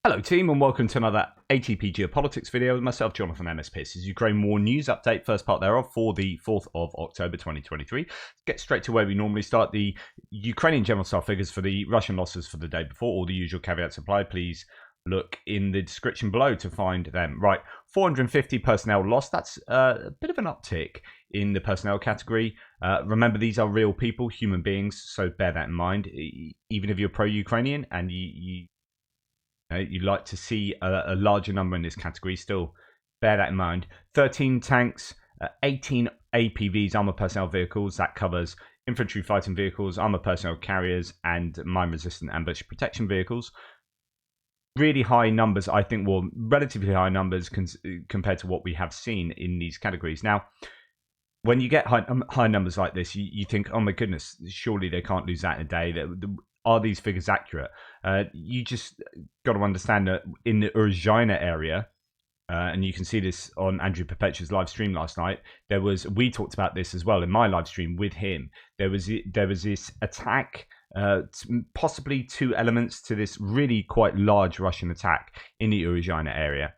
Hello team and welcome to another ATP Geopolitics video with myself, Jonathan MS Pierce. This is Ukraine War News Update, first part thereof for the 4th of October 2023. Let's get straight to where we normally start. The Ukrainian General Staff figures for the Russian losses for the day before, all the usual caveats apply. Please look in the description below to find them. Right, 450 personnel lost. That's a bit of an uptick in the personnel category. Remember, these are real people, human beings, so bear that in mind. Even if you're pro-Ukrainian and you'd like to see a larger number in this category, still bear that in mind. 13 tanks, 18 APVs, armored personnel vehicles. That covers infantry fighting vehicles, armored personnel carriers, and mine-resistant ambush protection vehicles. Really high numbers, I think, well, relatively high numbers compared to what we have seen in these categories. Now, when you get high numbers like this, you think, oh my goodness, surely they can't lose that in a day. Are these figures accurate? You just got to understand that in the Uruzhaina area, and you can see this on Andrew Perpetua's live stream last night. We talked about this as well in my live stream with him. There was this attack, possibly two elements to this really quite large Russian attack in the Uruzhaina area,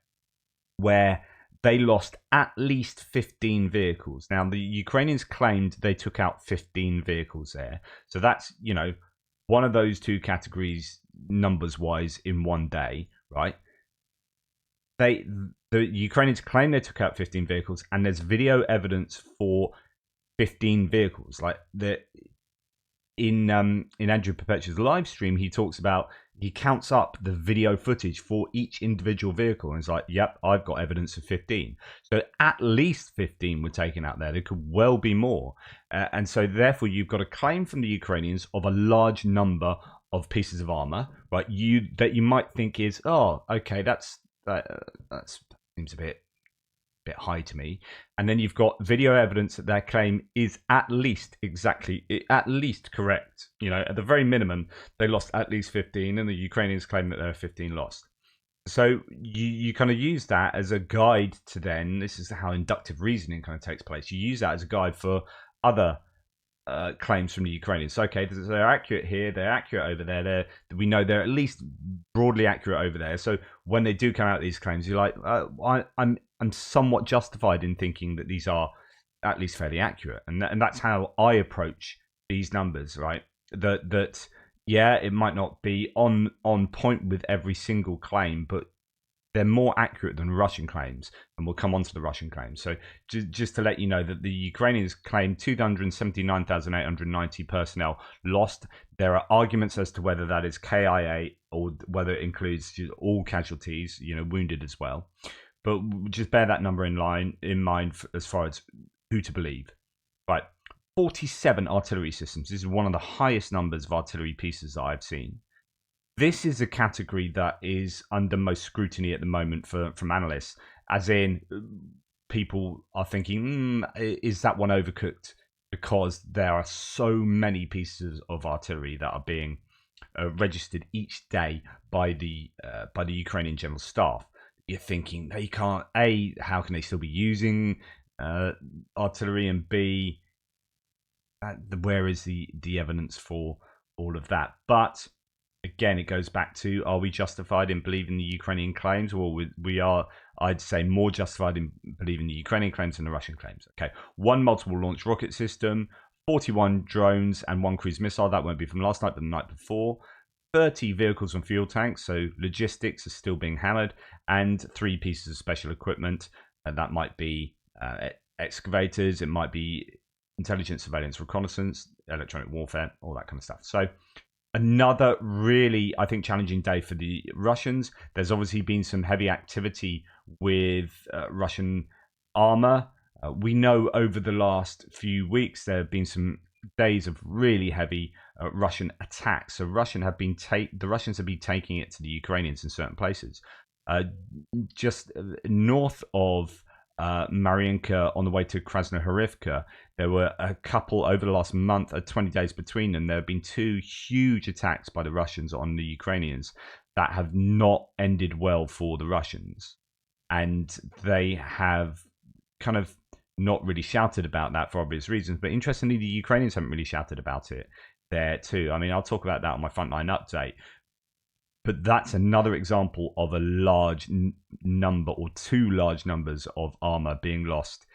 where they lost at least 15 vehicles. Now, the Ukrainians claimed they took out 15 vehicles there. So that's, one of those two categories numbers-wise in one day, right? The Ukrainians claim they took out 15 vehicles, and there's video evidence for 15 vehicles. Like in Andrew Perpetua's live stream, he counts up the video footage for each individual vehicle, and it's like, yep, I've got evidence of 15. So at least 15 were taken out there. There could well be more, and so therefore you've got a claim from the Ukrainians of a large number of pieces of armor, right? That you might think is, oh, okay, that seems a bit high to me. And then you've got video evidence that their claim is at least correct. At the very minimum, they lost at least 15, and the Ukrainians claim that there are 15 lost. So you kind of use that as a guide to then, this is how inductive reasoning kind of takes place. You use that as a guide for other claims from the Ukrainians. So, okay, they're accurate here, they're accurate over there. We know they're at least broadly accurate over there. So when they do come out with these claims, you're like, I'm somewhat justified in thinking that these are at least fairly accurate, and that's how I approach these numbers, right? That yeah, it might not be on point with every single claim, but they're more accurate than Russian claims, and we'll come on to the Russian claims. So just to let you know that the Ukrainians claim 279,890 personnel lost. There are arguments as to whether that is KIA or whether it includes all casualties, wounded as well. But just bear that number in mind as far as who to believe. Right, 47 artillery systems. This is one of the highest numbers of artillery pieces that I've seen. This is a category that is under most scrutiny at the moment from analysts, as in people are thinking, is that one overcooked? Because there are so many pieces of artillery that are being registered each day by the Ukrainian General Staff. You're thinking they can't. A, how can they still be using artillery? And B, where is the evidence for all of that? But again, it goes back to, are we justified in believing the Ukrainian claims? Well, we are, I'd say, more justified in believing the Ukrainian claims than the Russian claims. Okay, one multiple launch rocket system, 41 drones, and one cruise missile. That won't be from last night, but the night before. 30 vehicles and fuel tanks, so logistics are still being hammered, and 3 pieces of special equipment. And that might be excavators, it might be intelligence, surveillance, reconnaissance, electronic warfare, all that kind of stuff. So another really, I think, challenging day for the Russians. There's obviously been some heavy activity with Russian armor. We know over the last few weeks there have been some days of really heavy Russian attacks. So the Russians have been taking it to the Ukrainians in certain places. Just north of Mariinka on the way to Krasnohorivka, there were a couple over the last month, 20 days between them. There have been 2 huge attacks by the Russians on the Ukrainians that have not ended well for the Russians. And they have kind of not really shouted about that for obvious reasons. But interestingly, the Ukrainians haven't really shouted about it there too. I mean, I'll talk about that on my frontline update. But that's another example of a large number or two large numbers of armor being lost,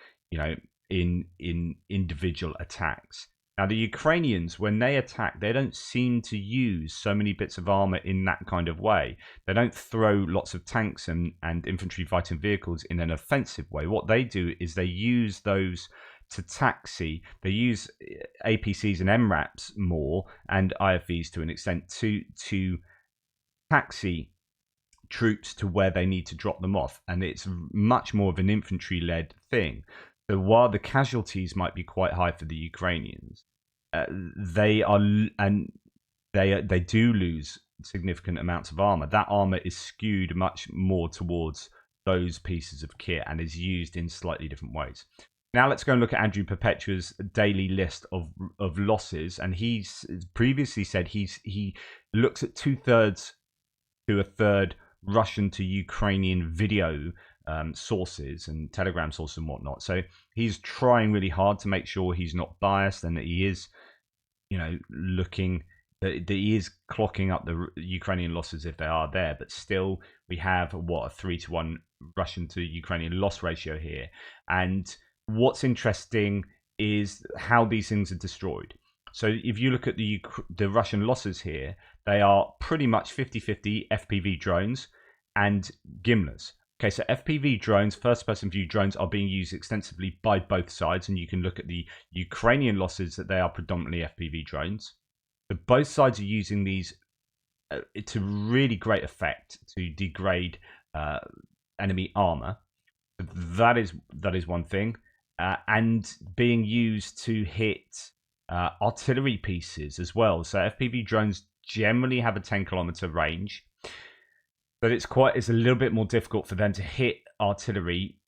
in individual attacks. Now, the Ukrainians, when they attack, they don't seem to use so many bits of armor in that kind of way. They don't throw lots of tanks and infantry fighting vehicles in an offensive way. What they do is they use those to taxi. They use APCs and MRAPs more, and IFVs to an extent, to taxi troops to where they need to drop them off. And it's much more of an infantry-led thing. So while the casualties might be quite high for the Ukrainians, they do lose significant amounts of armor. That armor is skewed much more towards those pieces of kit and is used in slightly different ways. Now let's go and look at Andrew Perpetua's daily list of losses, and he's previously said he looks at 2/3 to a third Russian to Ukrainian video sources and Telegram sources and whatnot. So he's trying really hard to make sure he's not biased and that he is, looking that he is clocking up the Ukrainian losses if they are there. But still, we have a 3-1 Russian to Ukrainian loss ratio here. And what's interesting is how these things are destroyed. So if you look at the Russian losses here, they are pretty much 50-50 FPV drones and Gimlers. Okay, so FPV drones, first-person view drones, are being used extensively by both sides, and you can look at the Ukrainian losses that they are predominantly FPV drones. But both sides are using these to really great effect to degrade enemy armor. That is one thing, and being used to hit artillery pieces as well. So FPV drones generally have a 10-kilometer range, but it's a little bit more difficult for them to hit artillery,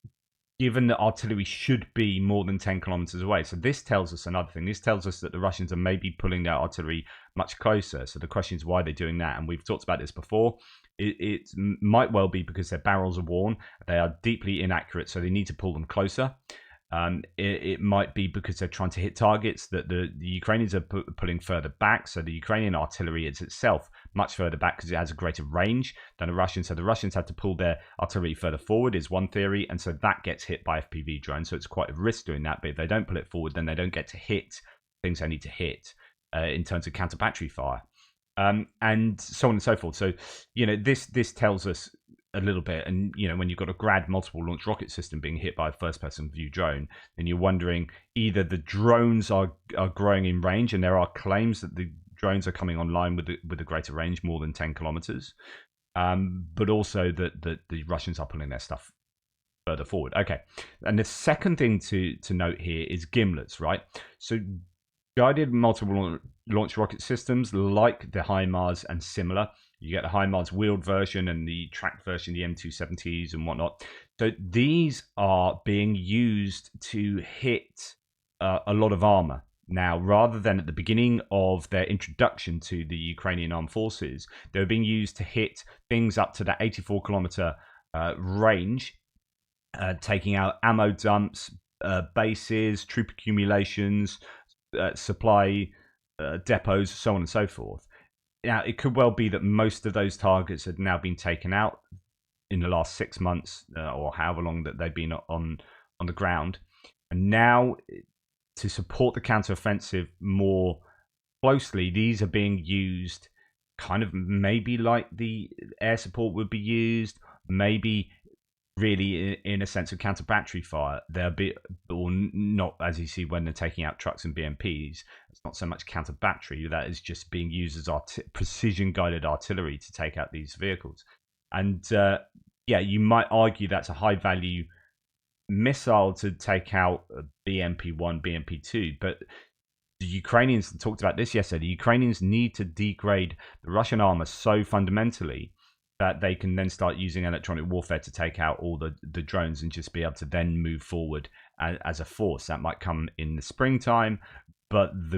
given that artillery should be more than 10 kilometers away. So this tells us another thing. This tells us that the Russians are maybe pulling their artillery much closer. So the question is why they're doing that. And we've talked about this before. It might well be because their barrels are worn. They are deeply inaccurate, so they need to pull them closer. It might be because they're trying to hit targets that the Ukrainians are pulling further back. So the Ukrainian artillery is itself much further back because it has a greater range than the Russians. So the Russians have to pull their artillery further forward is one theory. And so that gets hit by FPV drones. So it's quite a risk doing that. But if they don't pull it forward, then they don't get to hit things they need to hit in terms of counter battery fire. And so on and so forth. So, this tells us a little bit. And, when you've got a Grad multiple launch rocket system being hit by a first-person view drone, then you're wondering either the drones are growing in range, and there are claims that the drones are coming online with a greater range, more than 10 kilometers, but also that the Russians are pulling their stuff further forward. Okay, and the second thing to note here is Gimlets, right? So guided multiple launch rocket systems like the HIMARS and similar. You get the HIMARS wheeled version and the tracked version, the M270s and whatnot. So these are being used to hit a lot of armor. Now, rather than at the beginning of their introduction to the Ukrainian armed forces, they were being used to hit things up to that 84-kilometer range, taking out ammo dumps, bases, troop accumulations, supply depots, so on and so forth. Now, it could well be that most of those targets had now been taken out in the last 6 months, or however long that they've been on the ground. And now, to support the counteroffensive more closely, these are being used kind of maybe like the air support would be used, maybe really in a sense of counter battery fire. They're or not, as you see when they're taking out trucks and BMPs. It's not so much counter battery, that is just being used as precision guided artillery to take out these vehicles. And you might argue that's a high value missile to take out BMP-1, BMP-2, but the Ukrainians talked about this yesterday. The Ukrainians need to degrade the Russian armor so fundamentally that they can then start using electronic warfare to take out all the drones and just be able to then move forward as a force. That might come in the springtime, but the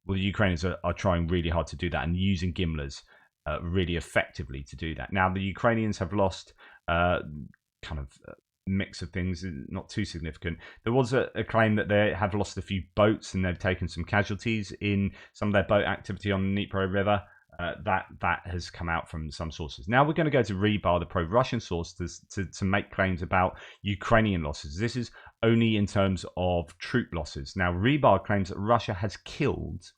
Ukrainians are trying really hard to do that and using Gimlers really effectively to do that. Now, the Ukrainians have lost mix of things, not too significant. There was a claim that they have lost a few boats and they've taken some casualties in some of their boat activity on the Dnipro River. That has come out from some sources. Now we're going to go to Rebar, the pro-Russian source, to make claims about Ukrainian losses. This is only in terms of troop losses. Now Rebar claims that Russia has killed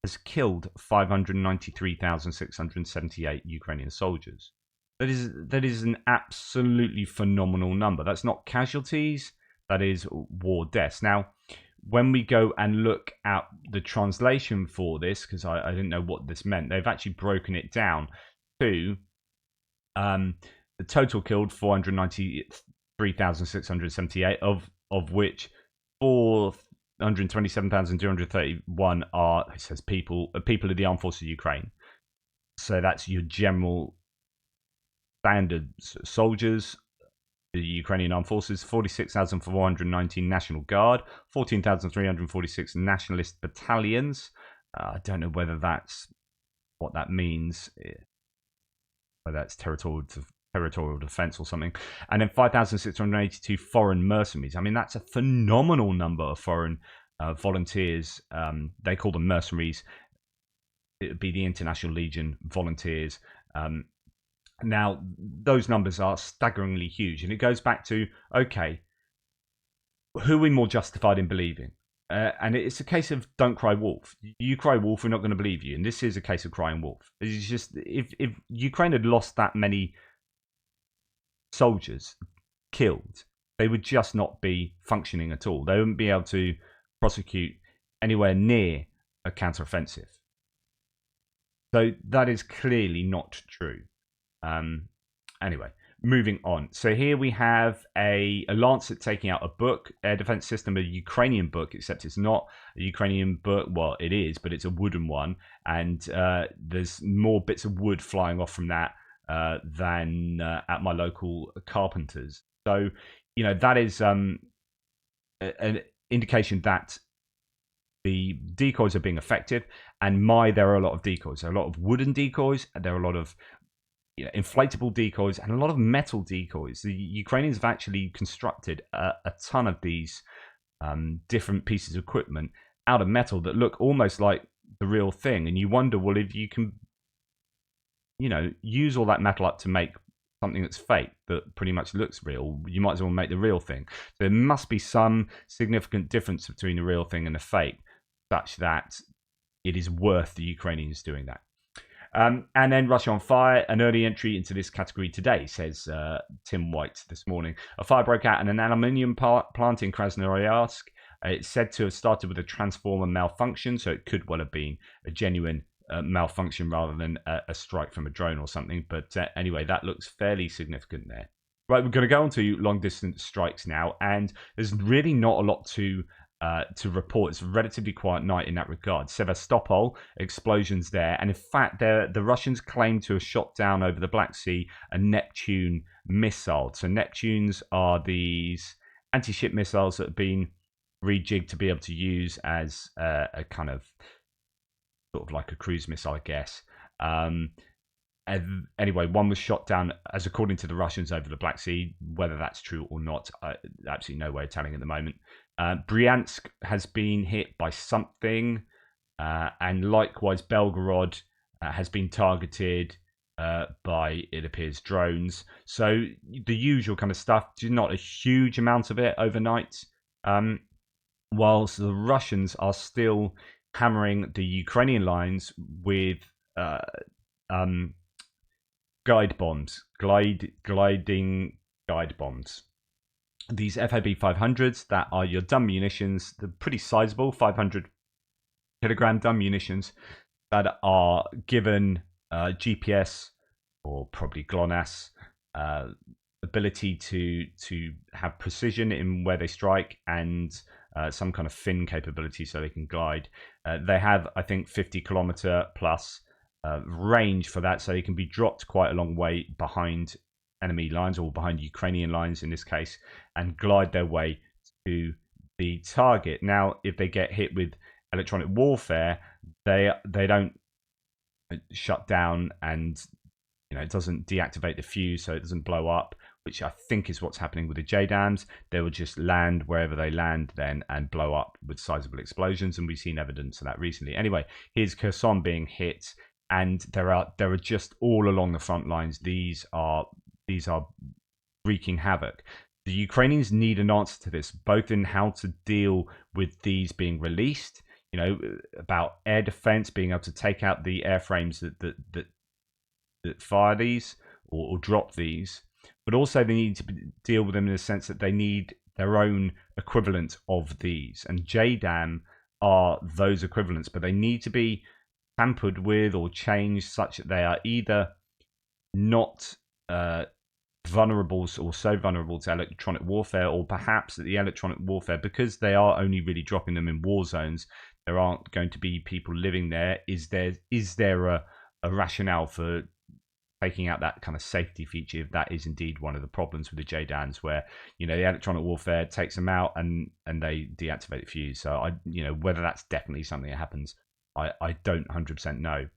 593,678 Ukrainian soldiers. That is an absolutely phenomenal number. That's not casualties. That is war deaths. Now, when we go and look at the translation for this, because I didn't know what this meant, they've actually broken it down to the total killed 493,678, of which 427,231 are, it says, people of the armed forces of Ukraine. So that's your general standard soldiers, the Ukrainian Armed Forces, 46,419 National Guard, 14,346 Nationalist battalions. I don't know whether that's what that means, whether that's territorial defense or something. And then 5,682 foreign mercenaries. I mean, that's a phenomenal number of foreign volunteers. They call them mercenaries. It would be the International Legion volunteers. Now, those numbers are staggeringly huge, and it goes back to, okay, who are we more justified in believing? And it's a case of don't cry wolf. You cry wolf, we're not going to believe you. And this is a case of crying wolf. It's just, if Ukraine had lost that many soldiers killed, they would just not be functioning at all. They wouldn't be able to prosecute anywhere near a counteroffensive. So that is clearly not true. Anyway, moving on. So here we have a Lancet taking out a book, Air Defense System, a Ukrainian book, except it's not a Ukrainian book. Well, it is, but it's a wooden one. And there's more bits of wood flying off from that than at my local carpenters. So, you know, that is an indication that the decoys are being effective. And there are a lot of decoys. There are a lot of wooden decoys, and there are a lot of inflatable decoys, and a lot of metal decoys. The Ukrainians have actually constructed a ton of these different pieces of equipment out of metal that look almost like the real thing. And you wonder, well, if you can, use all that metal up to make something that's fake that pretty much looks real, you might as well make the real thing. So there must be some significant difference between the real thing and the fake, such that it is worth the Ukrainians doing that. And then Russia on fire, an early entry into this category today, says Tim White this morning. A fire broke out in an aluminium plant in Krasnoyarsk. It's said to have started with a transformer malfunction, so it could well have been a genuine malfunction rather than a strike from a drone or something. But anyway, that looks fairly significant there. Right, we're going to go on to long-distance strikes now, and there's really not a lot to report. It's a relatively quiet night in that regard. Sevastopol, explosions there, and in fact the Russians claim to have shot down over the Black Sea a Neptune missile. So Neptunes are these anti-ship missiles that have been rejigged to be able to use as a kind of sort of like a cruise missile, I guess. Anyway, one was shot down, as according to the Russians, over the Black Sea. Whether that's true or not, absolutely no way of telling at the moment. Bryansk has been hit by something, and likewise Belgorod has been targeted by, it appears, drones. So the usual kind of stuff, not a huge amount of it overnight, whilst the Russians are still hammering the Ukrainian lines with guide bombs, gliding guide bombs. These FAB 500s, that are your dumb munitions, they're pretty sizable, 500 kilogram dumb munitions that are given GPS or probably GLONASS ability to have precision in where they strike, and some kind of fin capability so they can glide. They have, I think, 50 kilometer plus range for that, so they can be dropped quite a long way behind enemy lines, or behind Ukrainian lines in this case, and glide their way to the target. Now, if they get hit with electronic warfare, they don't shut down, and it doesn't deactivate the fuse, so it doesn't blow up, which I think is what's happening with the JDAMs. They will just land wherever they land then and blow up with sizable explosions, and we've seen evidence of that recently. Anyway, here's Kherson being hit. and there are just all along the front lines. These are wreaking havoc. The Ukrainians need an answer to this, both in how to deal with these being released, about air defense, being able to take out the airframes that fire these or drop these, but also they need to deal with them in the sense that they need their own equivalent of these. And JDAM are those equivalents, but they need to be tampered with or changed such that they are either not vulnerable or so vulnerable to electronic warfare, or perhaps that the electronic warfare, because they are only really dropping them in war zones, there aren't going to be people living there. Is there a rationale for taking out that kind of safety feature if that is indeed one of the problems with the JDANs, where the electronic warfare takes them out and they deactivate the fuse? So whether that's definitely something that happens, I don't 100% know.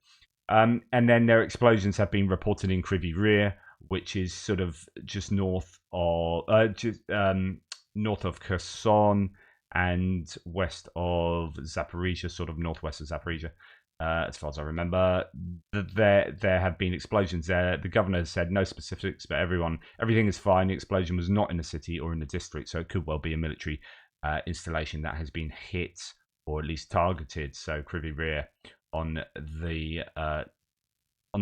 And then their explosions have been reported in Kryvyi Rih, which is sort of just north of north of Kherson and west of Zaporizhia, sort of northwest of Zaporizhia, as far as I remember. There have been explosions there. The governor has said no specifics, but everything is fine. The explosion was not in the city or in the district, so it could well be a military installation that has been hit or at least targeted. So Kryvyi Rih on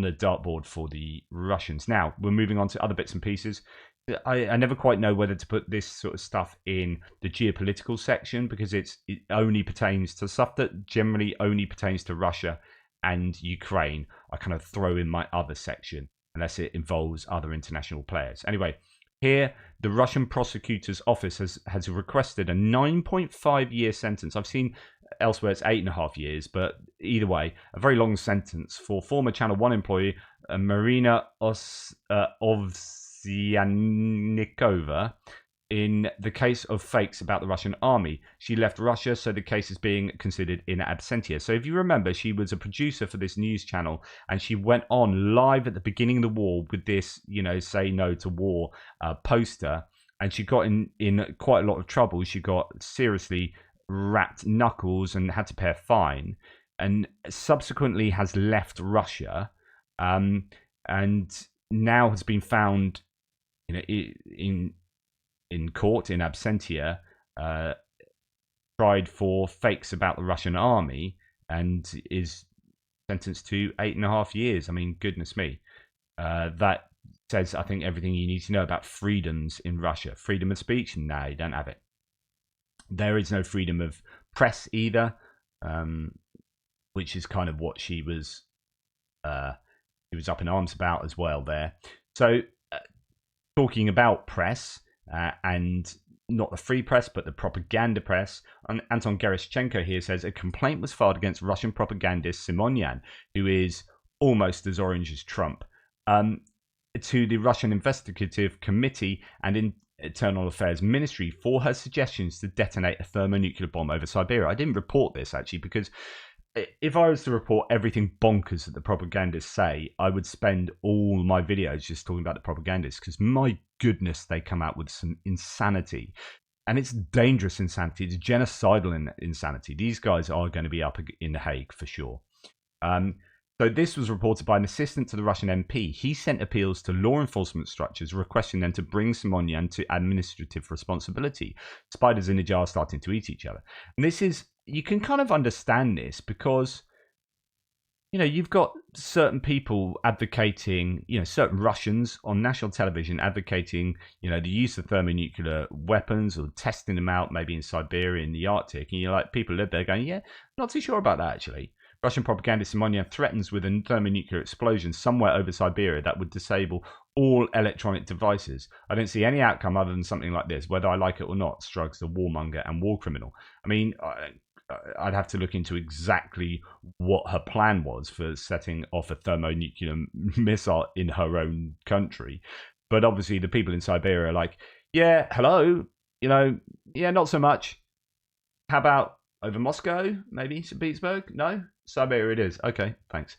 the dartboard for the Russians. Now, we're moving on to other bits and pieces. I never quite know whether to put this sort of stuff in the geopolitical section, because it only pertains to stuff that generally only pertains to Russia and Ukraine. I kind of throw in my other section unless it involves other international players. Anyway, here, the Russian prosecutor's office has requested a 9.5-year sentence. I've seen elsewhere it's 8.5 years, but either way, a very long sentence for former Channel 1 employee Marina Ovsyannikova in the case of fakes about the Russian army. She left Russia, so the case is being considered in absentia. So if you remember, she was a producer for this news channel, and she went on live at the beginning of the war with this, say no to war poster, and she got in quite a lot of trouble. She got seriously wrapped knuckles and had to pay a fine, and subsequently has left Russia, and now has been found in court in absentia, tried for fakes about the Russian army, and is sentenced to 8.5 years. I mean, goodness me. That says, I think, everything you need to know about freedoms in Russia. Freedom of speech? No, you don't have it. There is no freedom of press either, which is kind of what she was up in arms about as well there. So, talking about press, and not the free press, but the propaganda press, Anton Gerashchenko here says a complaint was filed against Russian propagandist Simonyan, who is almost as orange as Trump, to the Russian Investigative Committee and Internal Affairs Ministry for her suggestions to detonate a thermonuclear bomb over Siberia. I didn't report this, actually, because if I was to report everything bonkers that the propagandists say, I would spend all my videos just talking about the propagandists, because my goodness, they come out with some insanity. And it's dangerous insanity. It's genocidal insanity. These guys are going to be up in The Hague for sure. So this was reported by an assistant to the Russian MP. He sent appeals to law enforcement structures requesting them to bring Simonyan to administrative responsibility. Spiders in a jar starting to eat each other. And this is, you can kind of understand this because, you've got certain people advocating, certain Russians on national television advocating, the use of thermonuclear weapons or testing them out maybe in Siberia, in the Arctic. And you're like, people live there going, yeah, not too sure about that actually. Russian propagandist Simonyan threatens with a thermonuclear explosion somewhere over Siberia that would disable all electronic devices. I don't see any outcome other than something like this, whether I like it or not, shrugs the warmonger and war criminal. I mean, I'd have to look into exactly what her plan was for setting off a thermonuclear missile in her own country. But obviously the people in Siberia are like, yeah, hello, yeah, not so much. How about over Moscow, maybe St. Petersburg? No? Siberia it is. Okay, thanks.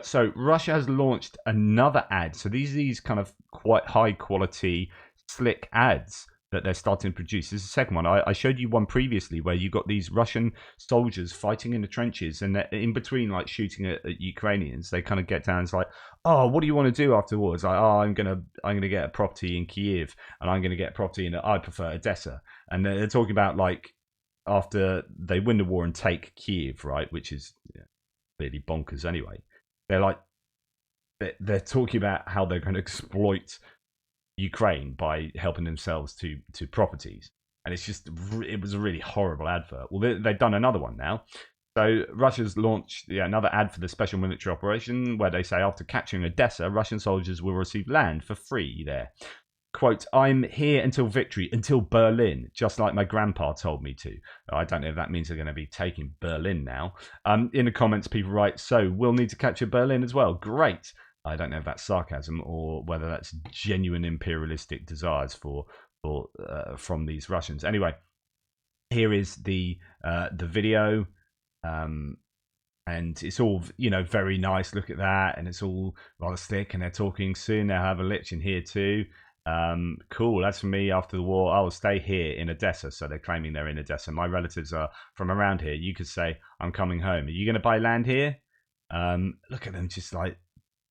So Russia has launched another ad. So these kind of quite high quality, slick ads that they're starting to produce. This is the second one. I showed you one previously where you got these Russian soldiers fighting in the trenches, and in between like shooting at Ukrainians, they kind of get down and it's like, oh, what do you want to do after the war? It's like, oh, I'm gonna get a property in Kiev, and I'm gonna get a property in I prefer Odessa. And they're talking about like after they win the war and take Kiev, right, which is really bonkers anyway. They're like they're talking about how they're going to exploit Ukraine by helping themselves to properties, and it was a really horrible advert. Well, they've done another one now. So Russia's launched another ad for the special military operation where they say after capturing Odessa, Russian soldiers will receive land for free there. Quote, I'm here until victory, until Berlin, just like my grandpa told me to. I don't know if that means they're going to be taking Berlin now. In the comments, people write, so we'll need to capture Berlin as well. Great. I don't know if that's sarcasm or whether that's genuine imperialistic desires from these Russians. Anyway, here is the video, and it's all very nice. Look at that, and it's all rather slick, and they're talking soon. They'll have a lich in here too. Cool. As for me, after the war, I will stay here in Odessa. So they're claiming they're in Odessa. My relatives are from around here. You could say, I'm coming home. Are you going to buy land here? Look at them just like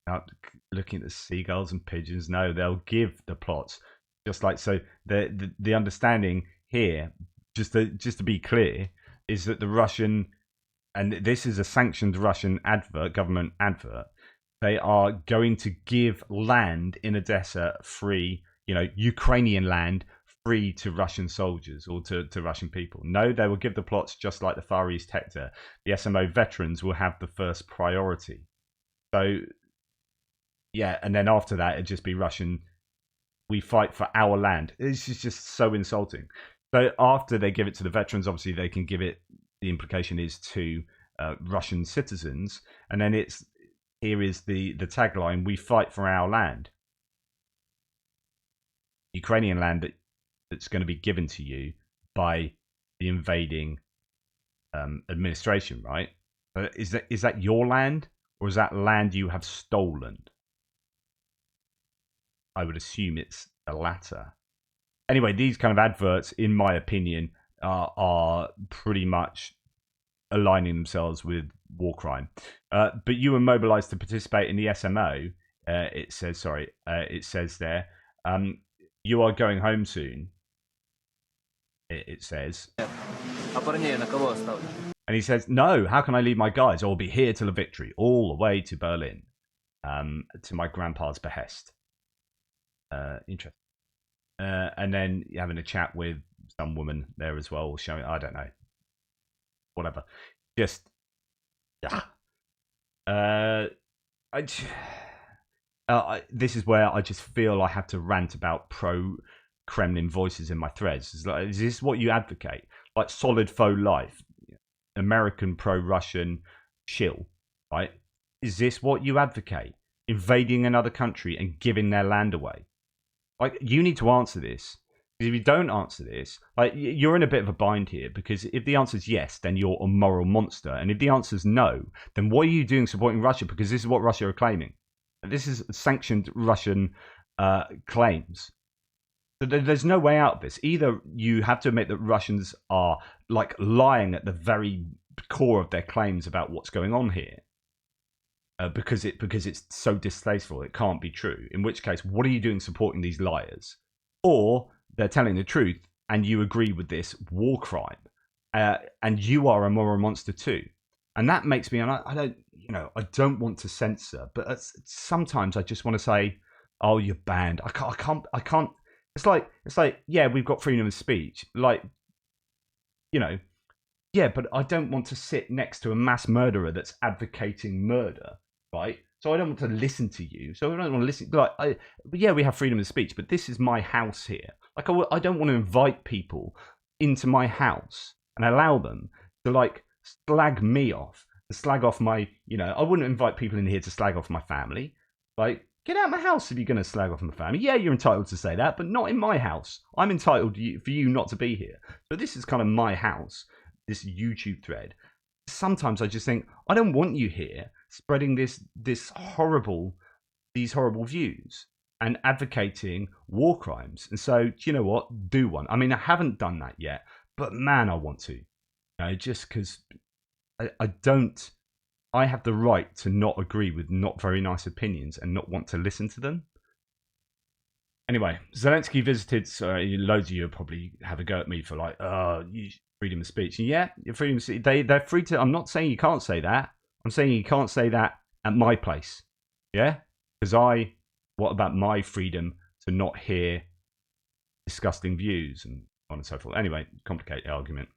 out looking at the seagulls and pigeons. No, they'll give the plots. Just like so. The understanding here, just to be clear, is that the Russian, and this is a sanctioned Russian government advert, they are going to give land in Odessa free, Ukrainian land free to Russian soldiers or to Russian people. No, they will give the plots just like the Far East Hector. The SMO veterans will have the first priority. So, yeah, and then after that, it'd just be Russian, we fight for our land. It's just so insulting. So after they give it to the veterans, obviously they can give it, the implication is to Russian citizens, and then here is the tagline, we fight for our land. Ukrainian land that's going to be given to you by the invading administration, right? Is that your land, or is that land you have stolen? I would assume it's the latter. Anyway, these kind of adverts, in my opinion, are pretty much aligning themselves with war crime. But you were mobilized to participate in the SMO. It says there, you are going home soon. It says. And he says, no, how can I leave my guys? I'll be here till the victory, all the way to Berlin, to my grandpa's behest. Interesting. And then you're having a chat with some woman there as well, showing, I don't know, whatever. Just, yeah. This is where I just feel I have to rant about pro-Kremlin voices in my threads. It's like, is this what you advocate? Like solid faux life, American pro-Russian shill, right? Is this what you advocate? Invading another country and giving their land away? Like, you need to answer this. Because if you don't answer this, like, you're in a bit of a bind here. Because if the answer is yes, then you're a moral monster. And if the answer is no, then what are you doing supporting Russia? Because this is what Russia are claiming. This is sanctioned Russian claims. So there's no way out of this. Either you have to admit that Russians are like lying at the very core of their claims about what's going on here. Because it's so distasteful, it can't be true. In which case, what are you doing supporting these liars? Or they're telling the truth, and you agree with this war crime, and you are a moral monster too. And that makes me, and I don't want to censor, but sometimes I just want to say, oh, you're banned. I can't. It's like, yeah, we've got freedom of speech, like, yeah, but I don't want to sit next to a mass murderer that's advocating murder. Right, so I don't want to listen to you. So I don't want to listen. Like, yeah, we have freedom of speech, but this is my house here. Like, I don't want to invite people into my house and allow them to like slag me off, to slag off my. I wouldn't invite people in here to slag off my family. Like, get out of my house if you're going to slag off my family. Yeah, you're entitled to say that, but not in my house. I'm entitled for you not to be here. So this is kind of my house. This YouTube thread. Sometimes I just think, I don't want you here spreading these horrible views. and advocating war crimes. And so, do you know what? Do one. I mean, I haven't done that yet, but man, I want to. You know, just because I don't. I have the right to not agree with not very nice opinions and not want to listen to them. Anyway, Zelensky visited. So loads of you probably have a go at me for like, freedom of speech. And yeah, freedom of speech. They're free to. I'm not saying you can't say that. I'm saying you can't say that at my place. Yeah, because what about my freedom to not hear disgusting views and on and so forth? Anyway, complicated argument.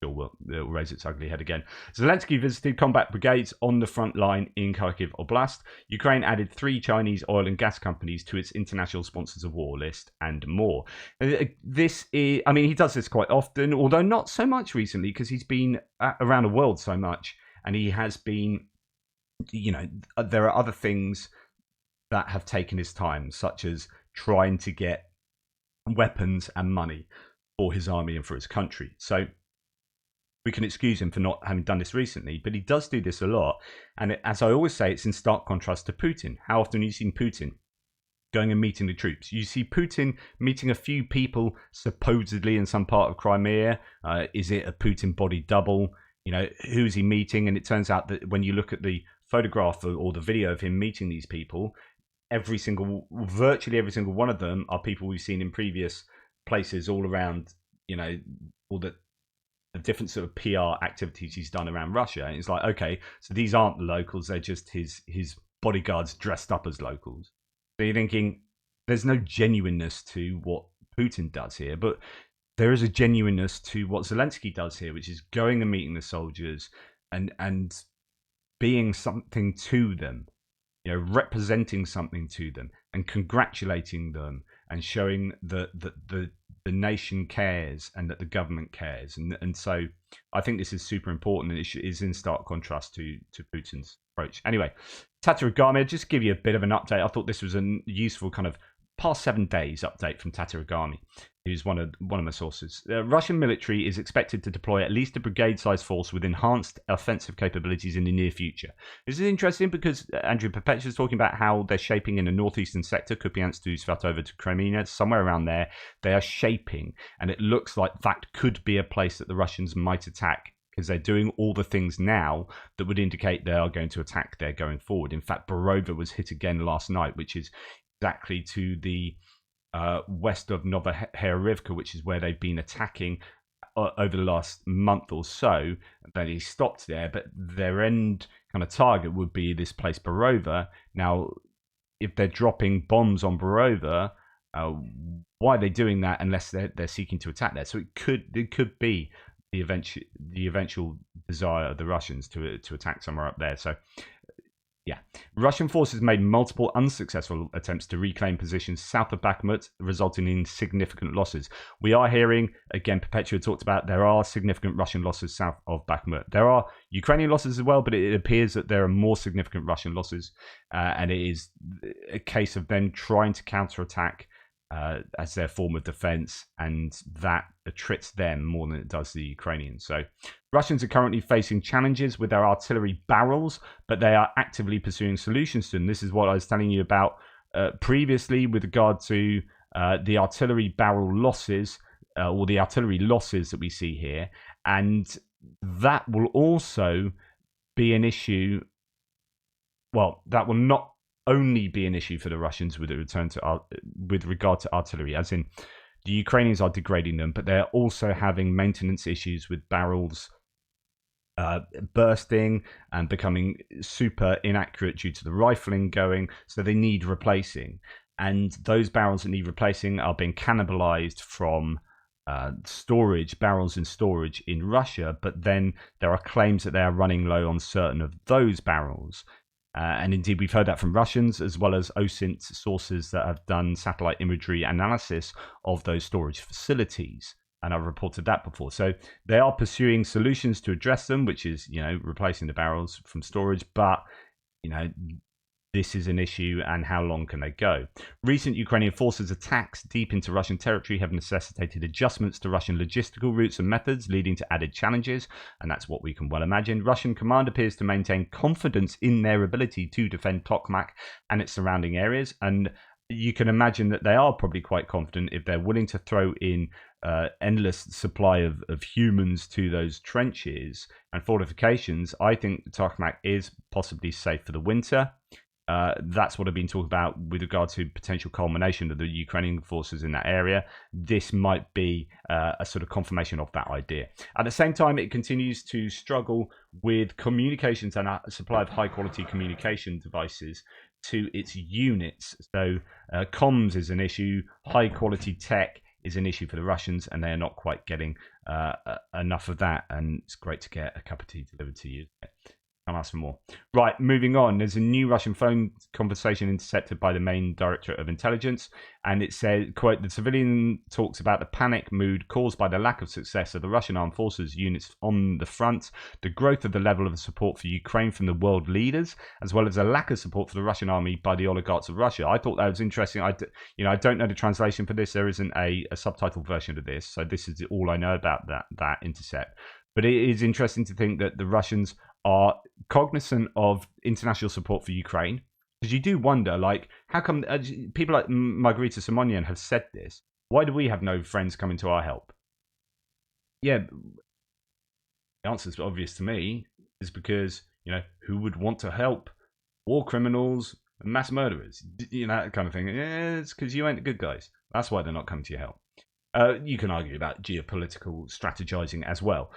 It'll raise its ugly head again. Zelensky visited combat brigades on the front line in Kharkiv Oblast. Ukraine added 3 Chinese oil and gas companies to its international sponsors of war list and more. This is, I mean, he does this quite often, although not so much recently because he's been around the world so much and he has been, you know, there are other things that have taken his time, such as trying to get weapons and money for his army and for his country. So we can excuse him for not having done this recently, but he does do this a lot. And as I always say, it's in stark contrast to Putin. How often have you seen Putin going and meeting the troops? You see Putin meeting a few people supposedly in some part of Crimea. Is it a Putin body double? You know, who's he meeting? And it turns out that when you look at the photograph or the video of him meeting these people, virtually every single one of them are people we've seen in previous places all around, you know, all the different sort of PR activities he's done around Russia. And it's like, okay, so these aren't the locals, they're just his bodyguards dressed up as locals. So you're thinking there's no genuineness to what Putin does here, but there is a genuineness to what Zelensky does here, which is going and meeting the soldiers and being something to them, you know, representing something to them and congratulating them and showing that the nation cares and that the government cares. And so I think this is super important, and it is in stark contrast to Putin's approach. Anyway, Tatarigami, I'll just give you a bit of an update. I thought this was a useful kind of past 7 days update from Tatarigami, who's one of my sources. Russian military is expected to deploy at least a brigade-sized force with enhanced offensive capabilities in the near future. This is interesting because Andrew Perpetua is talking about how they're shaping in the northeastern sector, Kupiansk to Svatova to Crimea, somewhere around there. They are shaping, and it looks like that could be a place that the Russians might attack, because they're doing all the things now that would indicate they are going to attack there going forward. In fact, Borova was hit again last night, which is exactly to the west of Novoherivka, which is where they've been attacking over the last month or so. They stopped there, but their end kind of target would be this place Borova. Now, if they're dropping bombs on Borova, why are they doing that unless they're seeking to attack there? So it could be the eventual desire of the Russians to attack somewhere up there. So yeah, Russian forces made multiple unsuccessful attempts to reclaim positions south of Bakhmut, resulting in significant losses. We are hearing, again, Perpetua talked about, there are significant Russian losses south of Bakhmut. There are Ukrainian losses as well, but it appears that there are more significant Russian losses, and it is a case of them trying to counterattack as their form of defense, and that attrits them more than it does the Ukrainians. So Russians are currently facing challenges with their artillery barrels, but they are actively pursuing solutions to them. This is what I was telling you about previously with regard to the artillery barrel losses, or the artillery losses that we see here, and that will also be an issue. Well, that will not only be an issue for the Russians with regard to artillery, as in the Ukrainians are degrading them, but they're also having maintenance issues with barrels bursting and becoming super inaccurate due to the rifling going, so they need replacing. And those barrels that need replacing are being cannibalized from barrels in storage in Russia, but then there are claims that they are running low on certain of those barrels. And indeed, we've heard that from Russians, as well as OSINT sources that have done satellite imagery analysis of those storage facilities. And I've reported that before. So they are pursuing solutions to address them, which is, you know, replacing the barrels from storage. But, you know, this is an issue, and how long can they go? Recent Ukrainian forces' attacks deep into Russian territory have necessitated adjustments to Russian logistical routes and methods, leading to added challenges, and that's what we can well imagine. Russian command appears to maintain confidence in their ability to defend Tokmak and its surrounding areas, and you can imagine that they are probably quite confident if they're willing to throw in endless supply of humans to those trenches and fortifications. I think the Tarmac is possibly safe for the winter. That's what I've been talking about with regard to potential culmination of the Ukrainian forces in that area. This might be a sort of confirmation of that idea. At the same time, it continues to struggle with communications and a supply of high-quality communication devices to its units. So comms is an issue, high-quality tech is an issue for the Russians, and they are not quite getting enough of that. And it's great to get a cup of tea delivered to you. I'll ask for more. Right, moving on. There's a new Russian phone conversation intercepted by the main Directorate of Intelligence, and it said, quote, the civilian talks about the panic mood caused by the lack of success of the Russian armed forces units on the front, the growth of the level of support for Ukraine from the world leaders, as well as a lack of support for the Russian army by the oligarchs of Russia. I thought that was interesting. I don't know the translation for this. There isn't a subtitled version of this, so this is all I know about that intercept. But it is interesting to think that the Russians are cognizant of international support for Ukraine, because you do wonder, like, how come people like Margarita Simonian have said this? Why do we have no friends coming to our help? Yeah, the answer is obvious to me. Is because, who would want to help war criminals and mass murderers? That kind of thing. Yeah, it's because you ain't the good guys. That's why they're not coming to your help. You can argue about geopolitical strategizing as well.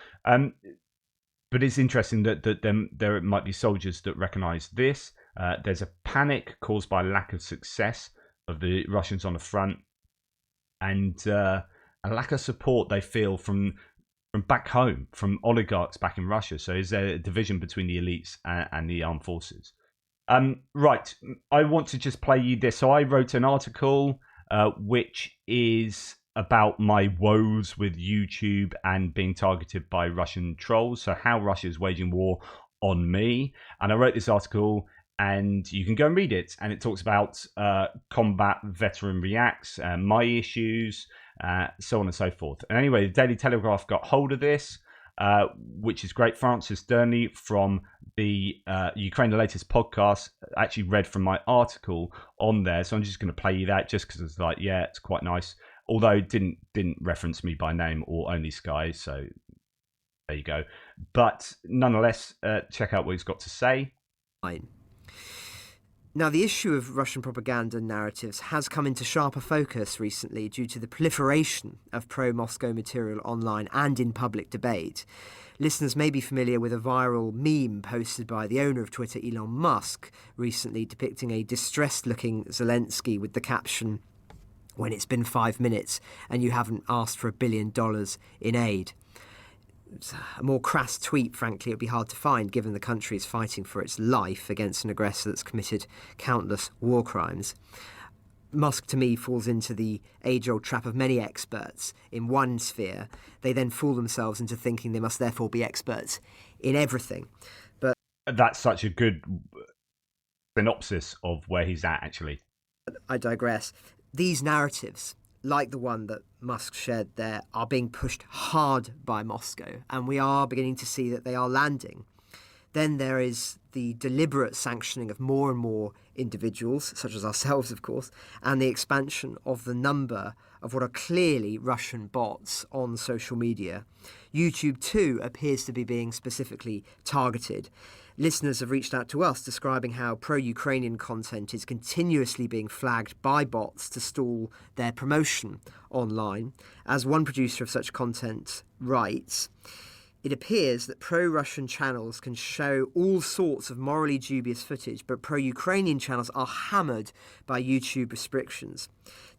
But it's interesting that there might be soldiers that recognize this. There's a panic caused by lack of success of the Russians on the front, and a lack of support they feel from back home, from oligarchs back in Russia. So is there a division between the elites and the armed forces? Right, I want to just play you this. So I wrote an article which is about my woes with YouTube and being targeted by Russian trolls. So how Russia is waging war on me. And I wrote this article, and you can go and read it. And it talks about combat veteran reacts, my issues, so on and so forth. And anyway, the Daily Telegraph got hold of this, which is great. Francis Durney from the Ukraine the Latest podcast actually read from my article on there. So I'm just going to play you that just because it's like, yeah, it's quite nice. Although it didn't reference me by name or only Sky, so there you go. But nonetheless, check out what he's got to say. Now, the issue of Russian propaganda narratives has come into sharper focus recently due to the proliferation of pro-Moscow material online and in public debate. Listeners may be familiar with a viral meme posted by the owner of Twitter, Elon Musk, recently depicting a distressed-looking Zelensky with the caption, "When it's been 5 minutes and you haven't asked for $1 billion in aid." It's a more crass tweet, frankly, it would be hard to find, given the country is fighting for its life against an aggressor that's committed countless war crimes. Musk, to me, falls into the age-old trap of many experts in one sphere. They then fool themselves into thinking they must therefore be experts in everything. But that's such a good synopsis of where he's at, actually. I digress. These narratives, like the one that Musk shared there, are being pushed hard by Moscow, and we are beginning to see that they are landing. Then there is the deliberate sanctioning of more and more individuals, such as ourselves, of course, and the expansion of the number of what are clearly Russian bots on social media. YouTube, too, appears to be being specifically targeted. Listeners have reached out to us describing how pro-Ukrainian content is continuously being flagged by bots to stall their promotion online. As one producer of such content writes, it appears that pro-Russian channels can show all sorts of morally dubious footage, but pro-Ukrainian channels are hammered by YouTube restrictions.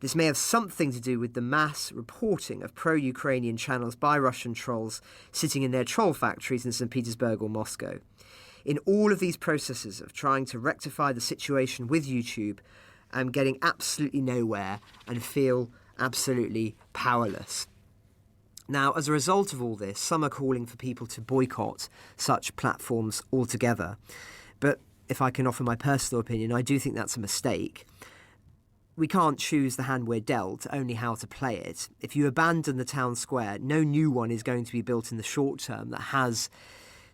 This may have something to do with the mass reporting of pro-Ukrainian channels by Russian trolls sitting in their troll factories in St. Petersburg or Moscow. In all of these processes of trying to rectify the situation with YouTube, I'm getting absolutely nowhere and feel absolutely powerless. Now, as a result of all this, some are calling for people to boycott such platforms altogether. But if I can offer my personal opinion, I do think that's a mistake. We can't choose the hand we're dealt, only how to play it. If you abandon the town square, no new one is going to be built in the short term that has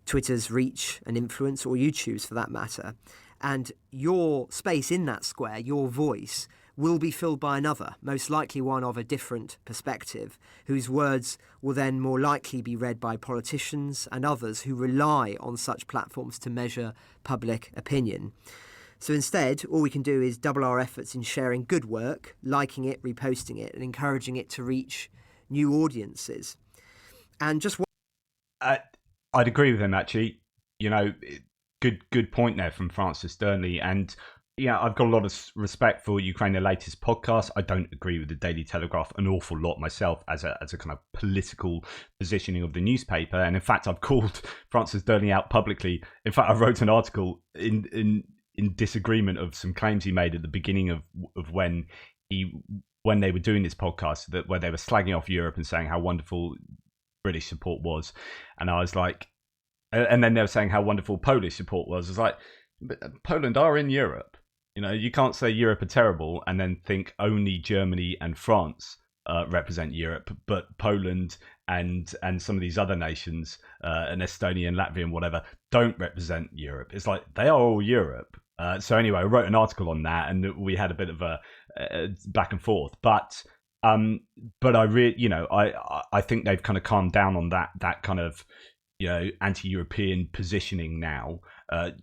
Twitter's reach and influence, or YouTube's for that matter. And your space in that square, your voice, will be filled by another, most likely one of a different perspective, whose words will then more likely be read by politicians and others who rely on such platforms to measure public opinion. So instead, all we can do is double our efforts in sharing good work, liking it, reposting it, and encouraging it to reach new audiences. And just I'd agree with him, actually. Good point there from Francis Sternley. And yeah, I've got a lot of respect for Ukraine, the latest podcast. I don't agree with the Daily Telegraph an awful lot myself as a kind of political positioning of the newspaper. And in fact, I've called Francis Sternley out publicly. In fact, I wrote an article in disagreement of some claims he made at the beginning of when they were doing this podcast, where they were slagging off Europe and saying how wonderful British support was. And I was like, and then they were saying how wonderful Polish support was. I was like, but Poland are in Europe. You can't say Europe are terrible and then think only Germany and France represent Europe, but Poland and some of these other nations, and Estonia and Latvia and whatever, don't represent Europe. It's like they are all Europe. So anyway, I wrote an article on that, and we had a bit of a back and forth. But I think they've kind of calmed down on that kind of anti-European positioning now,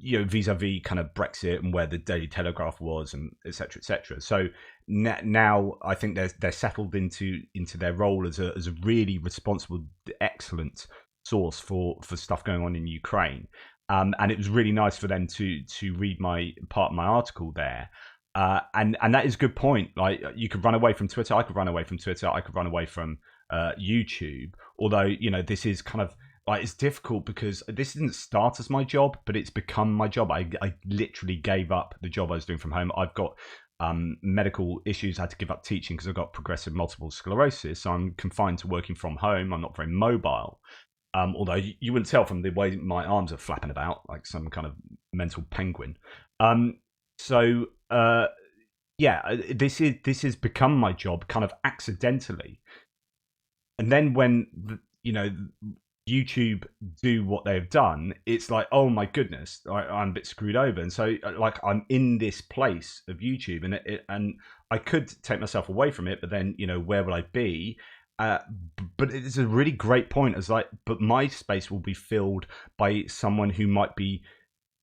vis-a-vis kind of Brexit and where the Daily Telegraph was, and et cetera. So now I think they're settled into their role as a really responsible, excellent source for stuff going on in Ukraine. And it was really nice for them to read my part of my article there. And that is a good point. Like, you could run away from Twitter. I could run away from Twitter. I could run away from YouTube. Although, this is kind of like, it's difficult because this didn't start as my job, but it's become my job. I literally gave up the job I was doing from home. I've got medical issues. I had to give up teaching because I've got progressive multiple sclerosis. So I'm confined to working from home. I'm not very mobile. Although you wouldn't tell from the way my arms are flapping about like some kind of mental penguin. This has become my job kind of accidentally. And then when YouTube do what they've done, it's like, oh my goodness, I'm a bit screwed over. And so like, I'm in this place of YouTube, and I could take myself away from it, but then where will I be? But it's a really great point. As like, but my space will be filled by someone who might be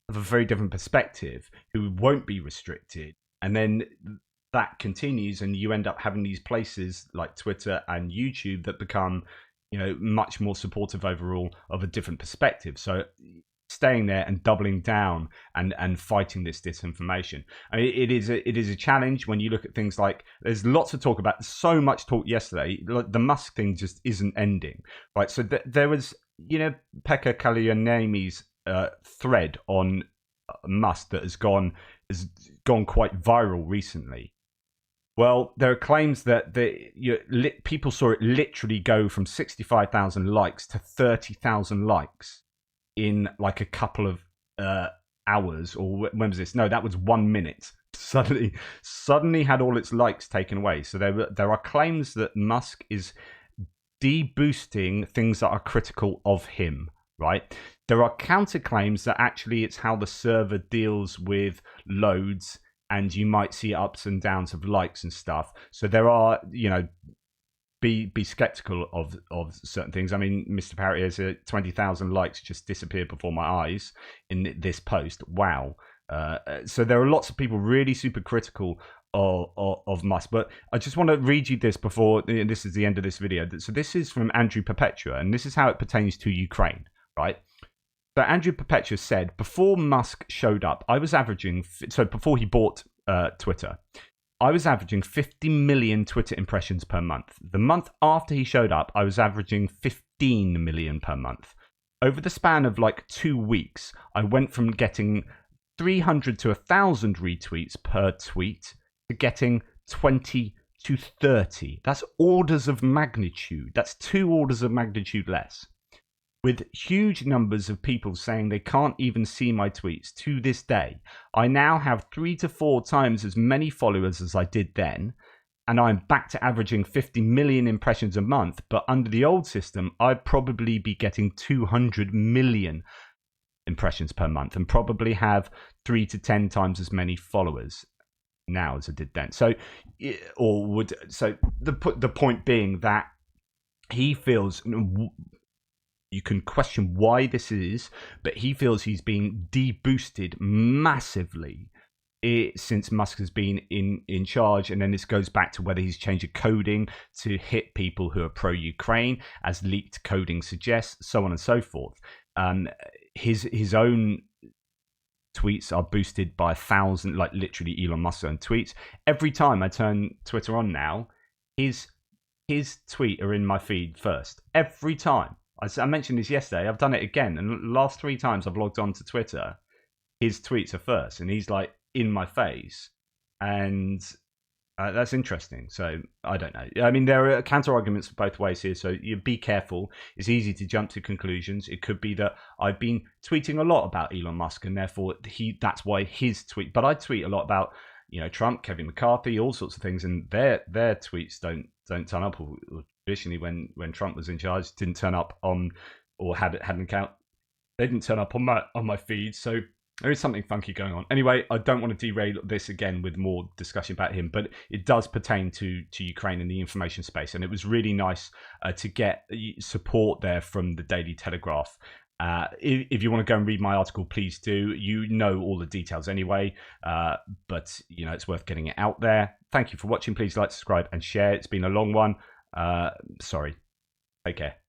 of a very different perspective, who won't be restricted, and then that continues, and you end up having these places like Twitter and YouTube that become much more supportive overall of a different perspective. So staying there and doubling down and fighting this disinformation. I mean, it is a challenge when you look at things like, there's lots to talk about. So much talk yesterday. Like, the Musk thing just isn't ending, right? So there was, Pekka Kallioniemi's thread on Musk that has gone quite viral recently. Well, there are claims that people saw it literally go from 65,000 likes to 30,000 likes in like a couple of hours. Or when was this? No, that was 1 minute. Suddenly had all its likes taken away. So there are claims that Musk is deboosting things that are critical of him, right? There are counterclaims that actually it's how the server deals with loads, and you might see ups and downs of likes and stuff. So there are, be skeptical of certain things. I mean, Mr. Parry has 20,000 likes just disappeared before my eyes in this post. Wow. So there are lots of people really super critical of Musk. But I just want to read you this before this is the end of this video. So this is from Andrew Perpetua, and this is how it pertains to Ukraine, right? So Andrew Perpetua said, before Musk showed up, I was averaging, so before he bought Twitter, I was averaging 50 million Twitter impressions per month. The month after he showed up, I was averaging 15 million per month. Over the span of like 2 weeks, I went from getting 300 to 1,000 retweets per tweet to getting 20 to 30. That's orders of magnitude. That's 2 orders of magnitude less. With huge numbers of people saying they can't even see my tweets to this day, I now have 3 to 4 times as many followers as I did then, and I'm back to averaging 50 million impressions a month. But under the old system, I'd probably be getting 200 million impressions per month and probably have 3 to 10 times as many followers. now as I did then. So, the point being that he feels, you can question why this is, but he feels he's being deboosted massively since Musk has been in charge. And then this goes back to whether he's changed the coding to hit people who are pro-Ukraine, as leaked coding suggests, so on and so forth. His own tweets are boosted by 1,000, like literally Elon Musk's own tweets. Every time I turn Twitter on now, his tweet are in my feed first. Every time. I mentioned this yesterday. I've done it again, and the last 3 times I've logged on to Twitter, his tweets are first, and he's like in my face, and that's interesting. So I don't know. I mean, there are counter arguments both ways here, so you be careful. It's easy to jump to conclusions. It could be that I've been tweeting a lot about Elon Musk, and therefore that's why his tweet. But I tweet a lot about, you know, Trump, Kevin McCarthy, all sorts of things, and their tweets don't turn up. Or traditionally, when Trump was in charge, didn't turn up on, or had an account. They didn't turn up on my feed. So there is something funky going on. Anyway, I don't want to derail this again with more discussion about him, but it does pertain to Ukraine and the information space. And it was really nice to get support there from the Daily Telegraph. If you want to go and read my article, please do. You know all the details anyway, but you know, it's worth getting it out there. Thank you for watching. Please like, subscribe, and share. It's been a long one. Sorry. Take care.